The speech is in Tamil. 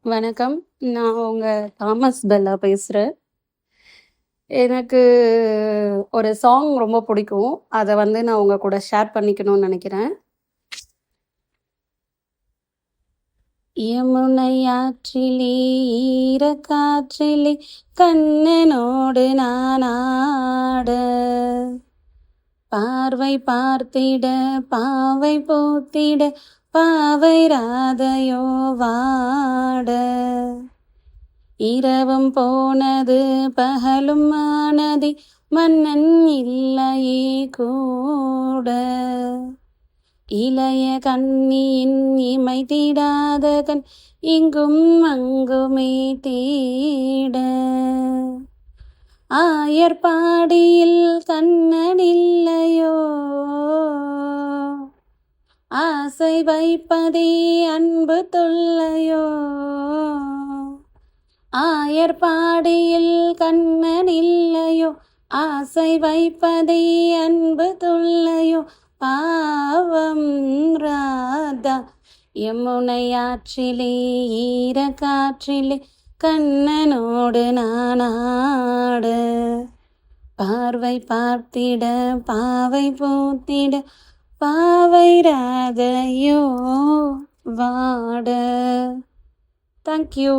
வணக்கம். நான் உங்க தாமஸ் பெல்லா பேசுறேன். எனக்கு ஒரு சாங் ரொம்ப பிடிக்கும். அத நான் உங்க கூட ஷேர் பண்ணிக்கணும்னு நெனைக்கிறேன். யமுனை ஆற்றிலே ஈரக்காற்றிலே கண்ணனோடு நான் ஆட, பார்வை பார்த்திட பாவை பூத்திட பாவை ராதையோ வாட, இரவும் போனது பகலும் ஆனது மன்னன் இல்லையே கூட, இளைய கண்ணியின் இமை தீடாத கண் இங்கும் அங்குமே தேட, ஆயர்பாடியில் கண்ணன் இல்லையோ, ஆசை வைப்பதே அன்பு தொல்லையோ, ஆயர்பாடியில் கண்ணன் இல்லையோ, ஆசை வைப்பதே அன்பு தொல்லையோ, பாவம் ராதா. யமுனை ஆற்றிலே ஈரக்காற்றிலே கண்ணனோடு நான் ஆட, பார்வை பார்த்திட பாவை பூத்திட பாவை ராதையோ வாட. தேங்க்யூ.